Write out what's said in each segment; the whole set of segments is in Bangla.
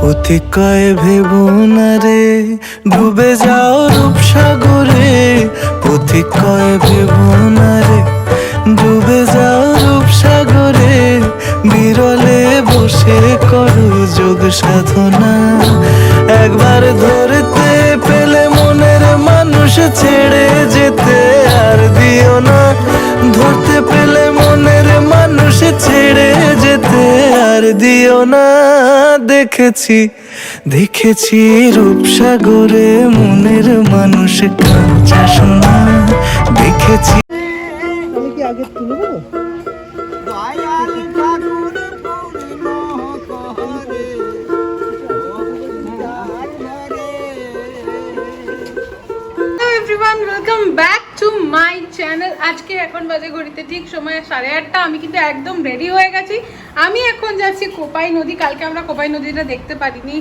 পথিকয় ভেবো না রে, ডুবে যাও রূপসাগরে। পথিকয় ভেবো না রে, ডুবে যাও রূপসাগরে। বিরলে বসে করো যোগ সাধনা, একবার ধরতে পেলে মনের মানুষ ছেড়ে যেতে আর দিও না। ধরতে পেলে মনের মানুষ ছেড়ে যেতে আর দিও না। দেখেছি রূপসাগরে মনের মানুষ কাঁচা সোনা। দেখেছি আমি কি আগে তুলে দেবো? Welcome back to my channel. আজকে এখন বাজে ঘড়িতে ঠিক সময় 8:30। আমি কিন্তু একদম রেডি হয়ে গেছি। আমি এখন যাচ্ছি কোপাই নদী। কালকে আমরা কোপাই নদীটা দেখতে পারিনি,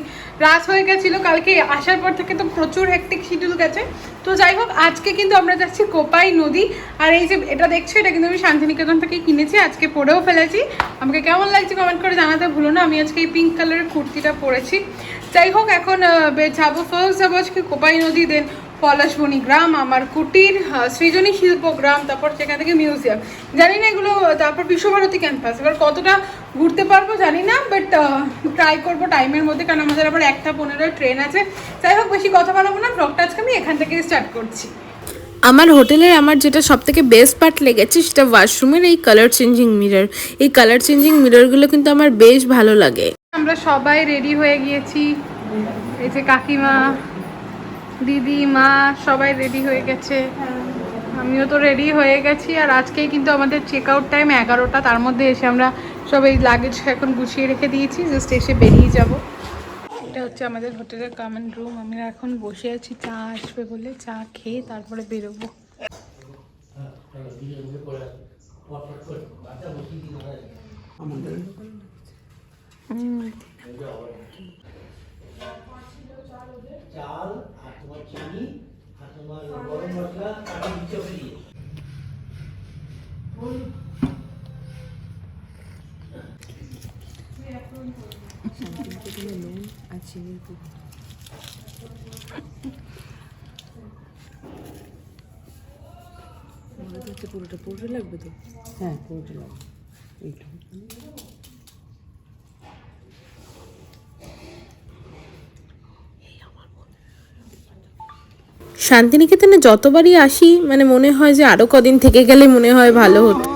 রাত হয়ে গেছিল। কালকে আসার পর থেকে তো প্রচুর হেক্টিক শিডিউল গেছে। তো যাই হোক, আজকে কিন্তু আমরা যাচ্ছি কোপাই নদী। আর এই যে এটা দেখছো, এটা কিন্তু আমি শান্তিনিকেতন থেকে কিনেছি, আজকে পরেও ফেলেছি। আমাকে কেমন লাগছে কমেন্ট করে জানাতে ভুলো না। আমি আজকে এই পিঙ্ক কালারের কুর্তিটা পরেছি। যাই হোক, এখন যাবো ফার্স্ট যাবো আজকে কোপাই নদী, দেন পলাশবনি গ্রাম, আমার কুটির, সৃজনী শিল্পগ্রাম, তারপর সেখান থেকে মিউজিয়াম। জানি না এগুলো, তারপর বিশ্বভারতী ক্যাম্পাস। এবার কতটা ঘুরতে পারবো জানি না, বাট ট্রাই করবো টাইমের মধ্যে, কারণ আমাদের আবার 1:15 ট্রেন আছে। যাই হোক, বেশি কথা বলবো না, ব্লগটা আজকে আমি এখান থেকে স্টার্ট করছি। আমার হোটেলের আমার যেটা সবথেকে বেস্ট পার্ট লেগেছে সেটা ওয়াশরুমের এই কালার চেঞ্জিং মিরর। এই কালার চেঞ্জিং মিররগুলো কিন্তু আমার বেশ ভালো লাগে। আমরা সবাই রেডি হয়ে গিয়েছি। এই যে কাকিমা, দিদি, মা সবাই রেডি হয়ে গেছে। আমিও তো রেডি হয়ে গেছি। আর আজকেই কিন্তু আমাদের চেক আউট টাইম 11টা। তার মধ্যে এসে আমরা সব এই লাগেজ এখন গুছিয়ে রেখে দিয়েছি, জাস্ট এসে বেরিয়ে যাব। এটা হচ্ছে আমাদের হোটেলের কমন রুম। আমরা এখন বসে আছি, চা আসবে বলে চা খেয়ে তারপরে বেরোবো। চাল আর তোমার চিনি আর তোমার গরম মশলা কাটি দিচ্ছে দিয়ে। পুরোটা লাগবে তো? হ্যাঁ, পুরোটা লাগবে। এইটা শান্তিনিকেতনে যতবারই আসি মানে মনে হয় যে আরো কদিন থেকে গেলে মনে হয় ভালো হতো।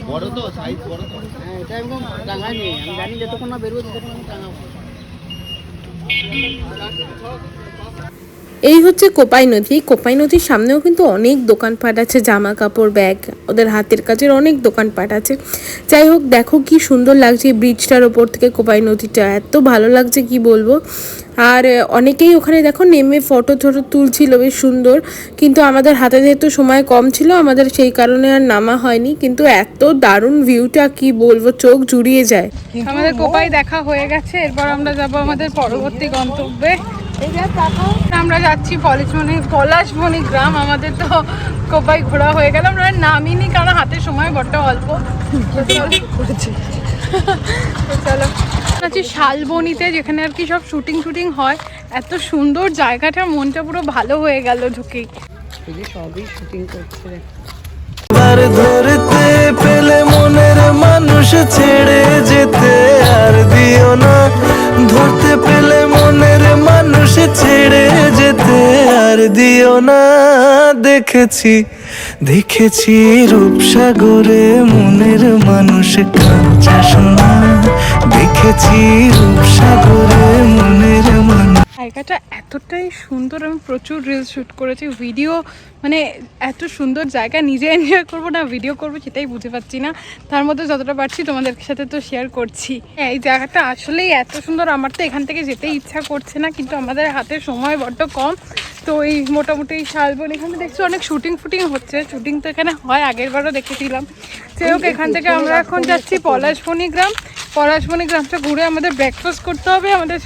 বড় তো সাইজ বড় তো। হ্যাঁ, এটা একদম টাঙাই নেই। আমি জানি যতক্ষণ না বেরোবো ততক্ষণ আমি টাঙাবো। এই হচ্ছে কোপাই নদী। কোপাই নদীর সামনেও কিন্তু অনেক দোকানপাট আছে, জামা কাপড়, ব্যাগ, ওদের হাতের কাজের অনেক দোকানপাট আছে। যাই হোক, দেখো কি সুন্দর লাগছে ব্রিজটার ওপর থেকে কোপাই নদীটা, এত ভালো লাগছে কি বলবো। আর অনেকেই ওখানে দেখো নেমে ফটো তুলছিল, বেশ সুন্দর। কিন্তু আমাদের হাতে যেহেতু সময় কম ছিল, আমাদের সেই কারণে আর নামা হয়নি। কিন্তু এত দারুণ ভিউটা কি বলবো, চোখ জুড়িয়ে যায়। আমাদের কোপাই দেখা হয়ে গেছে। এরপর আমরা যাব আমাদের পরবর্তী গন্তব্যে। আমরা যাচ্ছি পলাশবনি গ্রাম। আমাদের তো কোপাই ঘোরা হয়ে গেল, আমরা নামিনি কারণ হাতে সময় বড্ড অল্প। চলো আছি শালবনিতে, যেখানে আর কি সব শুটিং হয়। এত সুন্দর জায়গাটা, মনটা পুরো ভালো হয়ে গেল ঢুকেই। সবই শুটিং করছে। ধরতে পেলে মনের মানুষ ছেড়ে যেতে আর দিও না। ধরতে পেলে মনের মানুষ ছেড়ে যেতে আর দিও না। দেখেছি রূপসাগরে মনের মানুষ কাঁচা সোনা। দেখেছি রূপসাগরে মনের মানুষ। জায়গাটা এতটাই সুন্দর, আমি প্রচুর রিলস শ্যুট করেছি, ভিডিও মানে এত সুন্দর জায়গা, নিজে এনজয় করবো না ভিডিও করবো সেটাই বুঝে পাচ্ছি না। তার মধ্যে যতটা পারছি তোমাদের সাথে তো শেয়ার করছি। এই জায়গাটা আসলেই এত সুন্দর, আমার তো এখান থেকে যেতে ইচ্ছা করছে না, কিন্তু আমাদের হাতে সময় বড্ড কম। তো এই মোটামুটি শালবন এখানে দেখছি অনেক শুটিং হচ্ছে, শুটিং তো এখানে হয়, আগের বারও দেখেছিলাম। যাই হোক, এখান থেকে আমরা এখন যাচ্ছি পলাশবনি গ্রামটা ঘুরে আমাদের ব্রেকফাস্ট করতে হবে। আমাদের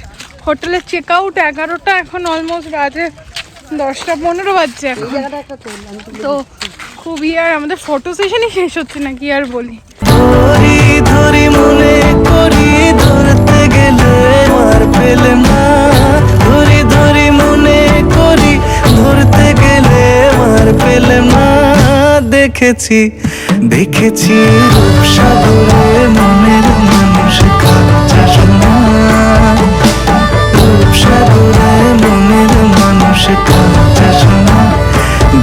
হোটেলের চেক আউট 11টা, এখন অলমোস্ট বাজে 10:15 বাজছে এখন। তো খুবই, আর আমাদের ফটো সেশনই শেষ হচ্ছে না, কি আর বলি। ধরি ধরি মনে করি ধরতে গেলে আর পেলাম না, ধরি ধরি মনে করি ধরতে গেলে আর পেলাম না। দেখেছি দেখেছি রূপসাগরে মনের মানুষ কাঁচা সোনা, রূপসাগরে মনের মানুষ কাঁচা সোনা।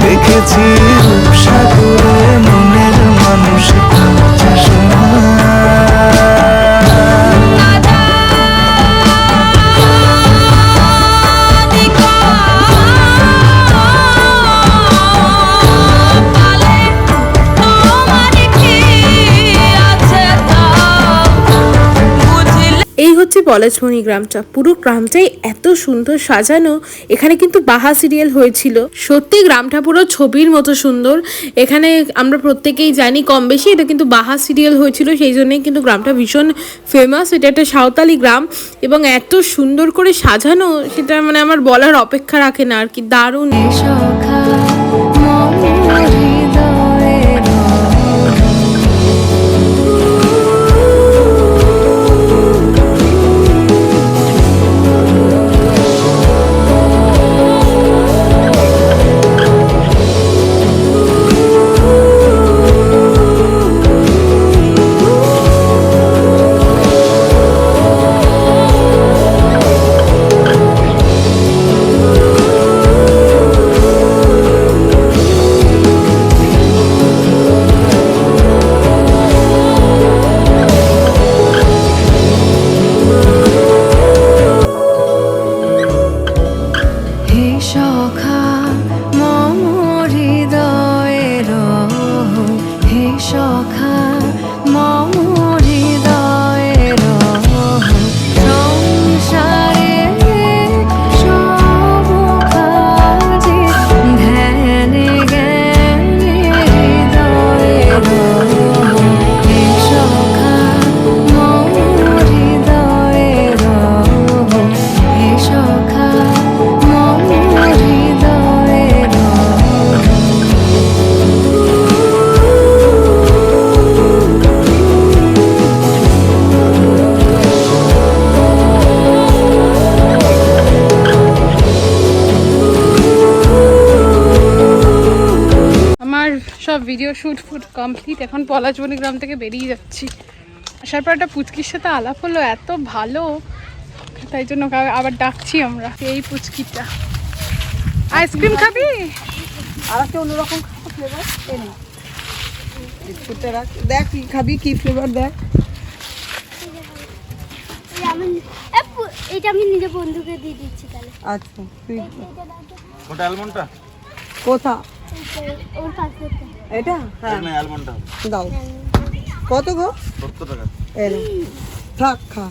দেখেছি রূপসাগরে মনের মানুষ কাঁচা সোনা। এই হচ্ছে পলাশবনি গ্রামটা, পুরো গ্রামটাই এত সুন্দর সাজানো। এখানে কিন্তু বাহা সিরিয়াল হয়েছিল, সত্যি গ্রামটা পুরো ছবির মতো সুন্দর। এখানে আমরা প্রত্যেকেই জানি কম বেশি, এটা কিন্তু বাহা সিরিয়াল হয়েছিল, সেই জন্যই কিন্তু গ্রামটা ভীষণ ফেমাস। এটা একটা সাঁওতালি গ্রাম এবং এত সুন্দর করে সাজানো, সেটা মানে আমার বলার অপেক্ষা রাখে না আর কি, দারুণ। সব ভিডিও শ্যুট কমপ্লিট, এখন পলাশবনি গ্রাম থেকে বেরিয়ে যাচ্ছি। আসার পর একটা পুচকির সাথে আলাপ হলো, এত ভালো, তাই জন্য আবার ডাকছি আমরা। এই পুচকিটা, আইসক্রিম খাবি? আর একটা অন্যরকম ফ্লেভার এনে বিস্কুটটা রাখ, দেখ কি খাবি, কি ফ্লেভার দেখ। এটা আমি নিজে বন্ধুকে দিয়ে দিচ্ছি তাহলে। আচ্ছা, তুই ওটা অ্যালমন্ডটা কোথা? ওর পাশে এটা? হ্যাঁ, না অ্যালমন্ডটা দাও। কত গো? 70 টাকা। এই নে, থাক, খা।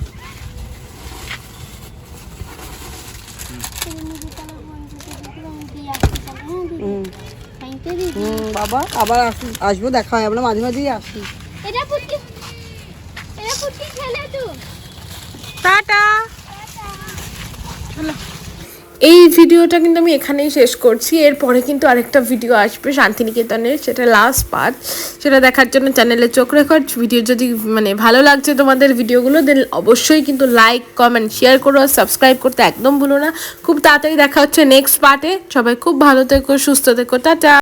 বাবা আবার আসবো, দেখা হয়, আমরা মাঝে মাঝেই আসি। এটা পুটকি খেলে তো। টাটা, চলো। এই ভিডিওটা কিন্তু আমি এখানেই শেষ করছি। এরপরে কিন্তু আরেকটা ভিডিও আসবে শান্তিনিকেতনের, সেটা লাস্ট পার্ট। সেটা দেখার জন্য চ্যানেলে চোখ রেখো। ভিডিও যদি মানে ভালো লাগছে তোমাদের ভিডিওগুলো, দেন অবশ্যই কিন্তু লাইক, কমেন্ট, শেয়ার করো আর সাবস্ক্রাইব করতে একদম ভুলো না। খুব তাড়াতাড়ি দেখা হচ্ছে নেক্সট পার্টে। সবাই খুব ভালো থেকো, সুস্থ থেকো, টাটা।